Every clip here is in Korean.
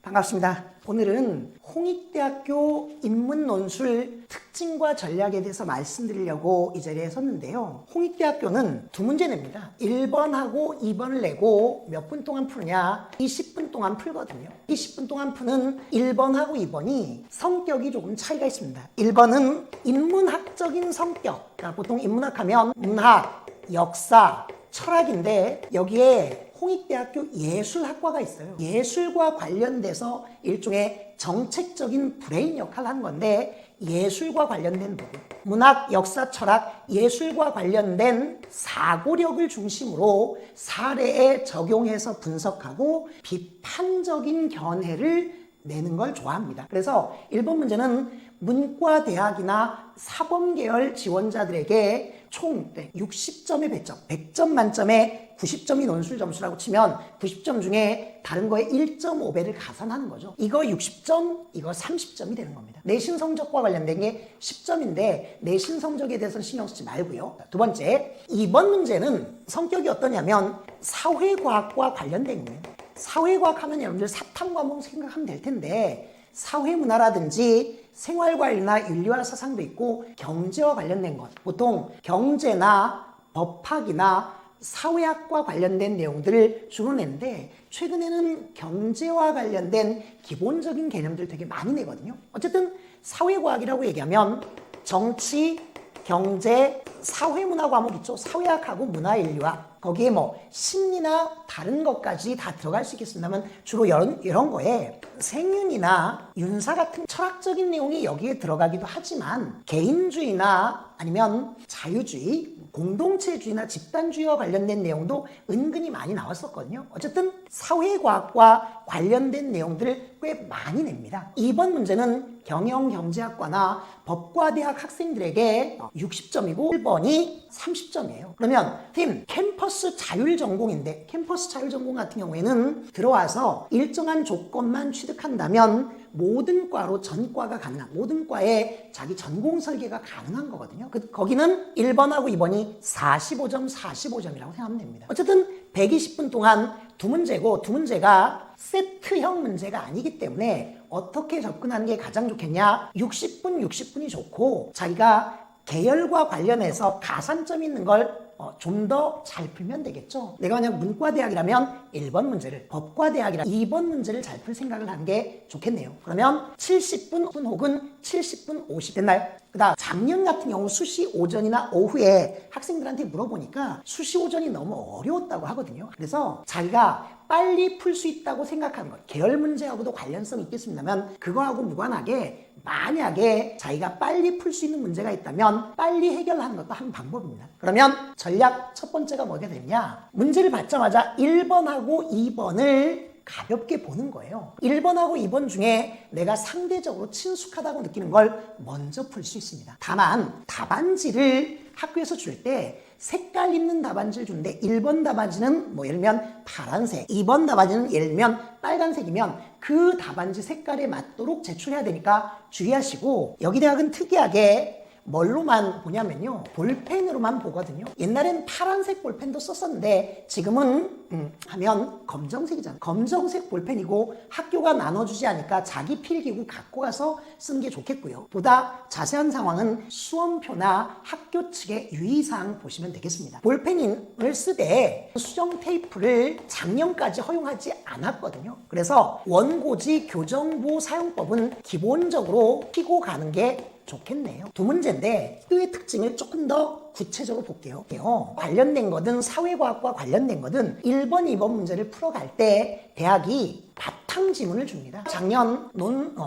반갑습니다. 오늘은 홍익대학교 인문논술 특징과 전략에 대해서 말씀드리려고 이 자리에 섰는데요. 홍익대학교는 두 문제 냅니다. 1번하고 2번을 내고 몇 분 동안 푸느냐? 20분 동안 풀거든요. 20분 동안 푸는 1번하고 2번이 성격이 조금 차이가 있습니다. 1번은 인문학적인 성격. 그러니까 보통 인문학 하면 문학, 역사, 철학인데 여기에 홍익대학교 예술학과가 있어요. 예술과 관련돼서 일종의 정책적인 브레인 역할을 한 건데 예술과 관련된 부분, 문학, 역사, 철학, 예술과 관련된 사고력을 중심으로 사례에 적용해서 분석하고 비판적인 견해를 내는 걸 좋아합니다. 그래서 1번 문제는 문과대학이나 사범계열 지원자들에게 총 60점의 배점, 100점 만점에 90점이 논술 점수라고 치면 90점 중에 다른 거에 1.5배를 가산하는 거죠. 이거 60점, 이거 30점이 되는 겁니다. 내신 성적과 관련된 게 10점인데 내신 성적에 대해서는 신경 쓰지 말고요. 두 번째, 2번 문제는 성격이 어떠냐면 사회과학과 관련된 거예요. 사회과학 하면 여러분들 사탐 과목 생각하면 될 텐데 사회문화라든지 생활관리나 윤리와 사상도 있고 경제와 관련된 것, 보통 경제나 법학이나 사회학과 관련된 내용들을 주로 내는데 최근에는 경제와 관련된 기본적인 개념들 되게 많이 내거든요. 어쨌든 사회과학이라고 얘기하면 정치, 경제, 사회문화 과목 있죠. 사회학하고 문화인류학. 거기에 뭐 심리나 다른 것까지 다 들어갈 수 있겠습니다만 주로 이런 거에 생윤이나 윤사 같은 철학적인 내용이 여기에 들어가기도 하지만 개인주의나 아니면 자유주의, 공동체주의나 집단주의와 관련된 내용도 은근히 많이 나왔었거든요. 어쨌든 사회과학과 관련된 내용들을 꽤 많이 냅니다. 2번 문제는 경영경제학과나 법과대학 학생들에게 60점이고 1번이 30점이에요. 그러면 팀 캠퍼스 자율전공인데 캠퍼스 자율전공 같은 경우에는 들어와서 일정한 조건만 취득한다면 모든 과로 전과가 가능한, 모든 과에 자기 전공 설계가 가능한 거거든요. 거기는 1번하고 2번이 45점, 45점이라고 생각하면 됩니다. 어쨌든 120분 동안 두 문제고 두 문제가 세트형 문제가 아니기 때문에 어떻게 접근하는 게 가장 좋겠냐? 60분이 좋고 자기가 계열과 관련해서 가산점 있는 걸 좀 더 잘 풀면 되겠죠. 내가 만약 문과대학이라면 1번 문제를, 법과대학이라면 2번 문제를 잘 풀 생각을 하는 게 좋겠네요. 그러면 70분 혹은 70분 50 됐나요? 그다음 작년 같은 경우 수시 오전이나 오후에 학생들한테 물어보니까 수시 오전이 너무 어려웠다고 하거든요. 그래서 자기가 빨리 풀 수 있다고 생각하는 것, 계열 문제하고도 관련성이 있겠습니다만 그거하고 무관하게 만약에 자기가 빨리 풀 수 있는 문제가 있다면 빨리 해결하는 것도 한 방법입니다. 그러면 전략 첫 번째가 뭐가 되느냐? 문제를 받자마자 1번하고 2번을 가볍게 보는 거예요. 1번하고 2번 중에 내가 상대적으로 친숙하다고 느끼는 걸 먼저 풀 수 있습니다. 다만 답안지를 학교에서 줄 때 색깔 있는 답안지를 주는데 1번 답안지는 뭐 예를 들면 파란색, 2번 답안지는 예를 들면 빨간색이면 그 답안지 색깔에 맞도록 제출해야 되니까 주의하시고 여기 대학은 특이하게 뭘로만 보냐면요. 볼펜으로만 보거든요. 옛날엔 파란색 볼펜도 썼었는데 지금은 하면 검정색이잖아요. 검정색 볼펜이고 학교가 나눠주지 않으니까 자기 필기구 갖고 가서 쓰는 게 좋겠고요. 보다 자세한 상황은 수험표나 학교 측의 유의사항 보시면 되겠습니다. 볼펜을 쓰되 수정 테이프를 작년까지 허용하지 않았거든요. 그래서 원고지 교정부 사용법은 기본적으로 피고 가는 게 좋겠네요. 두 문제인데 학교의 특징을 조금 더 구체적으로 볼게요. 관련된 거든 사회과학과 관련된 거든 1번, 2번 문제를 풀어갈 때 대학이 바탕 지문을 줍니다. 작년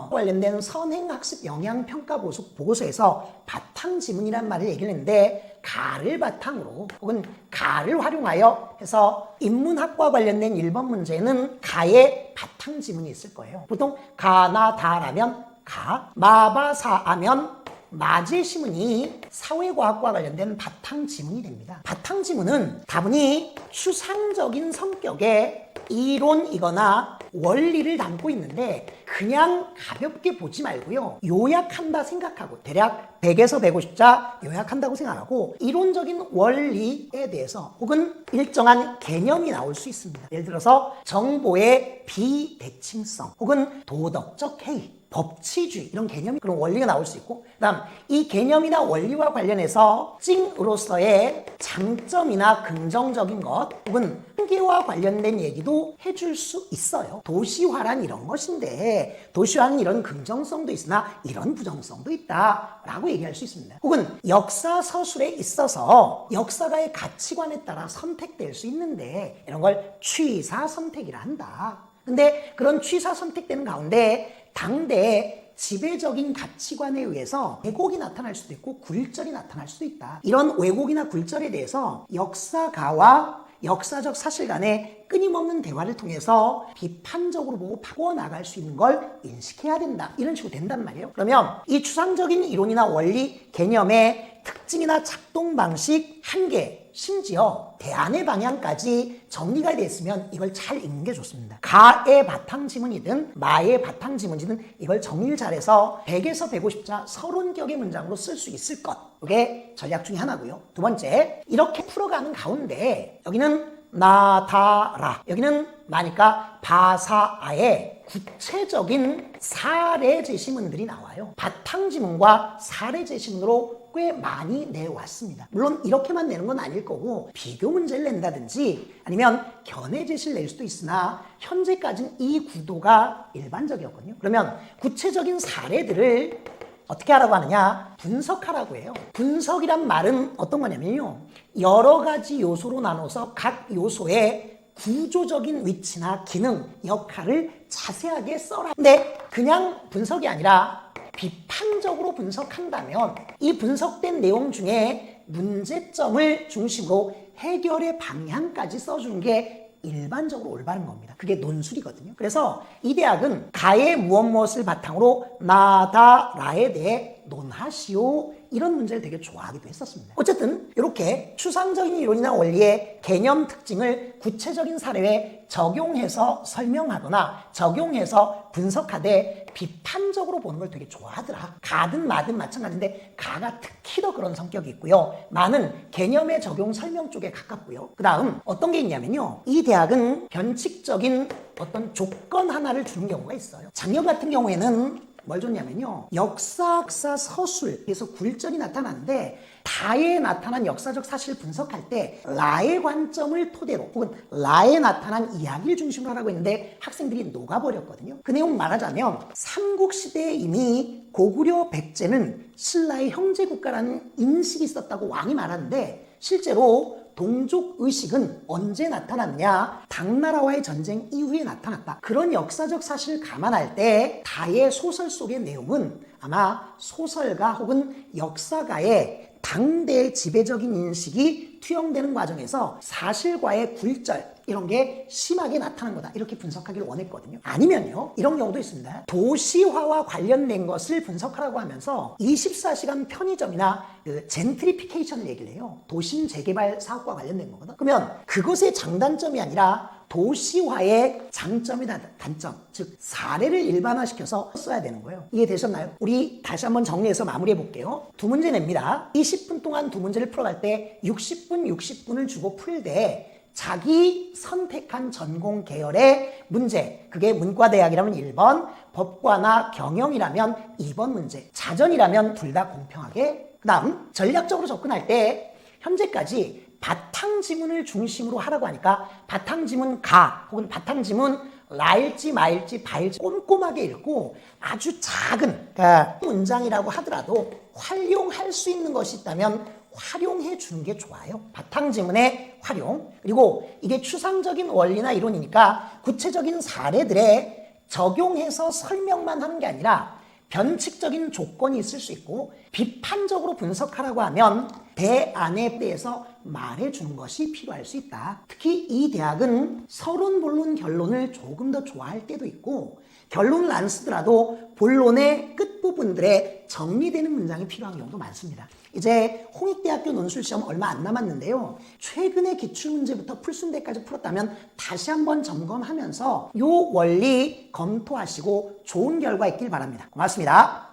관련된 선행학습 영향평가 보고서에서 바탕 지문이란 말을 얘기를 했는데 가를 바탕으로 혹은 가를 활용하여 해서 인문학과 관련된 1번 문제는 가의 바탕 지문이 있을 거예요. 보통 가나 다라면 가, 마바사 하면 마제 시문이 사회과학과 관련된 바탕 지문이 됩니다. 바탕 지문은 다분히 추상적인 성격의 이론이거나 원리를 담고 있는데 그냥 가볍게 보지 말고요. 요약한다 생각하고 대략 100에서 150자 요약한다고 생각하고 이론적인 원리에 대해서 혹은 일정한 개념이 나올 수 있습니다. 예를 들어서 정보의 비대칭성 혹은 도덕적 해이 법치주의 이런 개념이 그런 원리가 나올 수 있고 그다음 이 개념이나 원리와 관련해서 특징으로서의 장점이나 긍정적인 것 혹은 한계와 관련된 얘기도 해줄 수 있어요. 도시화란 이런 것인데 도시화는 이런 긍정성도 있으나 이런 부정성도 있다라고 얘기할 수 있습니다. 혹은 역사 서술에 있어서 역사가의 가치관에 따라 선택될 수 있는데 이런 걸 취사 선택이라 한다. 근데 그런 취사 선택되는 가운데 당대의 지배적인 가치관에 의해서 왜곡이 나타날 수도 있고 굴절이 나타날 수도 있다. 이런 왜곡이나 굴절에 대해서 역사가와 역사적 사실 간의 끊임없는 대화를 통해서 비판적으로 보고 바꿔나갈 수 있는 걸 인식해야 된다. 이런 식으로 된단 말이에요. 그러면 이 추상적인 이론이나 원리, 개념의 특징이나 작동 방식, 한계, 심지어 대안의 방향까지 정리가 됐으면 이걸 잘 읽는 게 좋습니다. 가의 바탕지문이든 마의 바탕지문이든 이걸 정리를 잘해서 100에서 150자 서론격의 문장으로 쓸 수 있을 것. 이게 전략 중에 하나고요. 두 번째, 이렇게 풀어가는 가운데 여기는 나다라, 여기는 마니까 바사아의 구체적인 사례 제시문들이 나와요. 바탕지문과 사례 제시문으로 꽤 많이 내왔습니다. 물론 이렇게만 내는 건 아닐 거고 비교 문제를 낸다든지 아니면 견해 제시를 낼 수도 있으나 현재까지는 이 구도가 일반적이었거든요. 그러면 구체적인 사례들을 어떻게 하라고 하느냐? 분석하라고 해요. 분석이란 말은 어떤 거냐면요. 여러 가지 요소로 나눠서 각 요소의 구조적인 위치나 기능, 역할을 자세하게 써라. 근데 그냥 분석이 아니라 비판적으로 분석한다면 이 분석된 내용 중에 문제점을 중심으로 해결의 방향까지 써주는 게 일반적으로 올바른 겁니다. 그게 논술이거든요. 그래서 이 대학은 가의 무엇 바탕으로 나다라에 대해 논하시오 이런 문제를 되게 좋아하기도 했었습니다. 어쨌든 이렇게 추상적인 이론이나 원리의 개념 특징을 구체적인 사례에 적용해서 설명하거나 적용해서 분석하되 비판적으로 보는 걸 되게 좋아하더라. 가든 마든 마찬가지인데 가가 특히 더 그런 성격이 있고요. 마는 개념의 적용 설명 쪽에 가깝고요. 그 다음 어떤 게 있냐면요. 이 대학은 변칙적인 어떤 조건 하나를 주는 경우가 있어요. 작년 같은 경우에는 뭘 줬냐면요. 역사 서술에서 굴절이 나타나는데 다에 나타난 역사적 사실을 분석할 때 라의 관점을 토대로 혹은 라에 나타난 이야기를 중심으로 하라고 했는데 학생들이 녹아버렸거든요. 그 내용 말하자면 삼국시대에 이미 고구려 백제는 신라의 형제국가라는 인식이 있었다고 왕이 말하는데 실제로 동족 의식은 언제 나타났냐? 당나라와의 전쟁 이후에 나타났다. 그런 역사적 사실을 감안할 때 다의 소설 속의 내용은 아마 소설가 혹은 역사가의 당대의 지배적인 인식이 투영되는 과정에서 사실과의 굴절 이런 게 심하게 나타난 거다. 이렇게 분석하기를 원했거든요. 아니면요. 이런 경우도 있습니다. 도시화와 관련된 것을 분석하라고 하면서 24시간 편의점이나 젠트리피케이션을 얘기를 해요. 도심 재개발 사업과 관련된 거거든. 그러면 그것의 장단점이 아니라 도시화의 장점이나 단점, 즉 사례를 일반화시켜서 써야 되는 거예요. 이해되셨나요? 우리 다시 한번 정리해서 마무리해 볼게요. 두 문제 냅니다. 20분 동안 두 문제를 풀어갈 때 60분을 주고 풀되 자기 선택한 전공 계열의 문제, 그게 문과대학이라면 1번, 법과나 경영이라면 2번 문제, 자전이라면 둘 다 공평하게. 그 다음 전략적으로 접근할 때 현재까지 바탕지문을 중심으로 하라고 하니까 바탕지문 가 혹은 바탕지문 라일지 마일지 바일지 꼼꼼하게 읽고 아주 작은 문장이라고 하더라도 활용할 수 있는 것이 있다면 활용해 주는 게 좋아요. 바탕지문의 활용. 그리고 이게 추상적인 원리나 이론이니까 구체적인 사례들에 적용해서 설명만 하는 게 아니라 변칙적인 조건이 있을 수 있고 비판적으로 분석하라고 하면 대안에 대해서 말해주는 것이 필요할 수 있다. 특히 이 대학은 서론, 본론, 결론을 조금 더 좋아할 때도 있고 결론을 안 쓰더라도 본론의 끝부분들에 정리되는 문장이 필요한 경우도 많습니다. 이제 홍익대학교 논술시험 얼마 안 남았는데요. 최근에 기출문제부터 풀순대까지 풀었다면 다시 한번 점검하면서 요 원리 검토하시고 좋은 결과 있길 바랍니다. 고맙습니다.